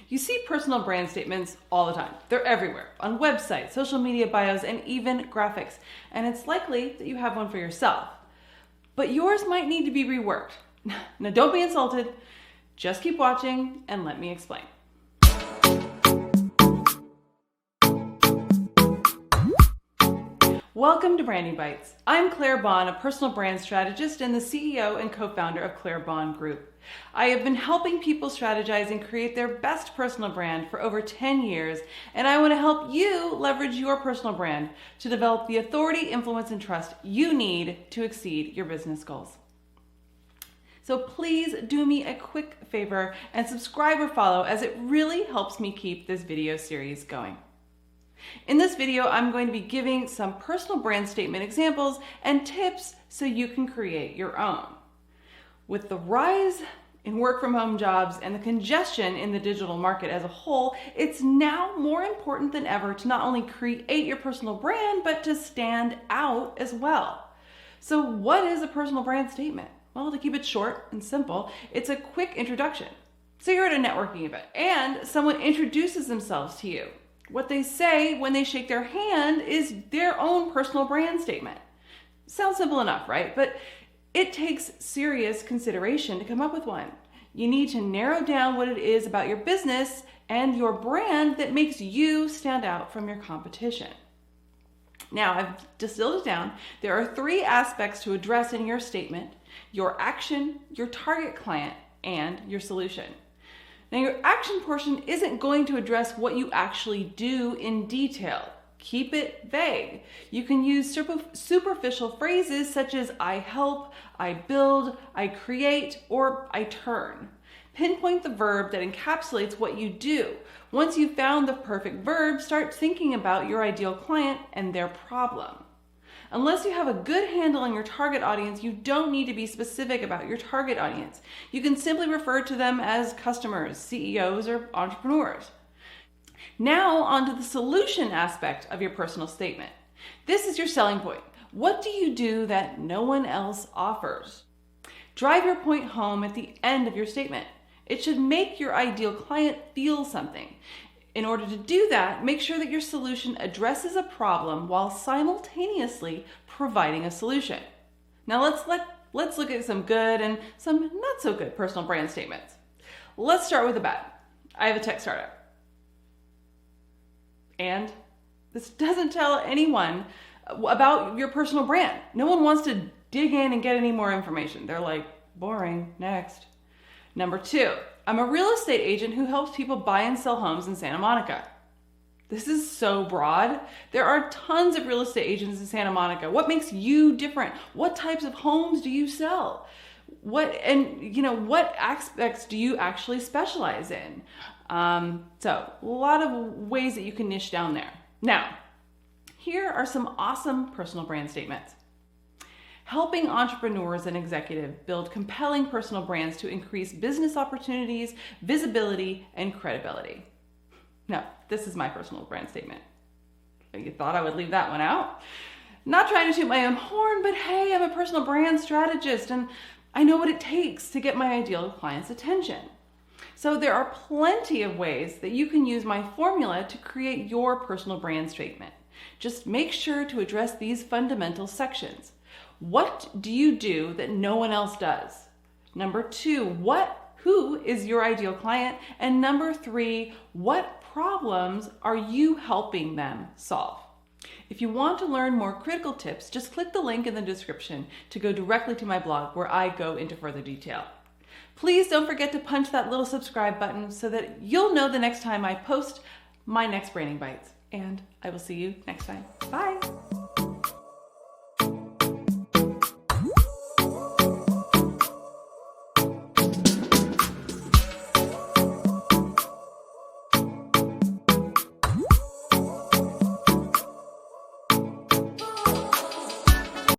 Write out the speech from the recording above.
You see personal brand statements all the time. They're everywhere, on websites, social media bios, and even graphics. And it's likely that you have one for yourself. But yours might need to be reworked. Now don't be insulted. Just keep watching and let me explain. Welcome to Branding Bites. I'm Claire Bond, a personal brand strategist and the CEO and co-founder of Claire Bond Group. I have been helping people strategize and create their best personal brand for over 10 years, and I want to help you leverage your personal brand to develop the authority, influence, and trust you need to exceed your business goals. So please do me a quick favor and subscribe or follow, as it really helps me keep this video series going. In this video, I'm going to be giving some personal brand statement examples and tips so you can create your own. With the rise in work from home jobs and the congestion in the digital market as a whole, it's now more important than ever to not only create your personal brand, but to stand out as well. So what is a personal brand statement? Well, to keep it short and simple, it's a quick introduction. So you're at a networking event and someone introduces themselves to you. What they say when they shake their hand is their own personal brand statement. Sounds simple enough, right? But it takes serious consideration to come up with one. You need to narrow down what it is about your business and your brand that makes you stand out from your competition. Now, I've distilled it down. There are 3 aspects to address in your statement: your action, your target client, and your solution. Now, your action portion isn't going to address what you actually do in detail. Keep it vague. You can use superficial phrases such as I help, I build, I create, or I turn. Pinpoint the verb that encapsulates what you do. Once you've found the perfect verb, start thinking about your ideal client and their problem. Unless you have a good handle on your target audience, you don't need to be specific about your target audience. You can simply refer to them as customers, CEOs, or entrepreneurs. Now, onto the solution aspect of your personal statement. This is your selling point. What do you do that no one else offers? Drive your point home at the end of your statement. It should make your ideal client feel something. In order to do that, make sure that your solution addresses a problem while simultaneously providing a solution. Now let's look at some good and some not so good personal brand statements. Let's start with the bad. I have a tech startup. And this doesn't tell anyone about your personal brand. No one wants to dig in and get any more information. They're like, boring, next. Number 2, I'm a real estate agent who helps people buy and sell homes in Santa Monica. This is so broad. There are tons of real estate agents in Santa Monica. What makes you different? What types of homes do you sell? What aspects do you actually specialize in? So a lot of ways that you can niche down there. Now, here are some awesome personal brand statements. Helping entrepreneurs and executives build compelling personal brands to increase business opportunities, visibility, and credibility. Now, this is my personal brand statement. You thought I would leave that one out? Not trying to toot my own horn, but hey, I'm a personal brand strategist and I know what it takes to get my ideal client's attention. So there are plenty of ways that you can use my formula to create your personal brand statement. Just make sure to address these fundamental sections. What do you do that no one else does? Number 2, who is your ideal client? And number 3, what problems are you helping them solve? If you want to learn more critical tips, just click the link in the description to go directly to my blog where I go into further detail. Please don't forget to punch that little subscribe button so that you'll know the next time I post my next Branding Bites. And I will see you next time. Bye.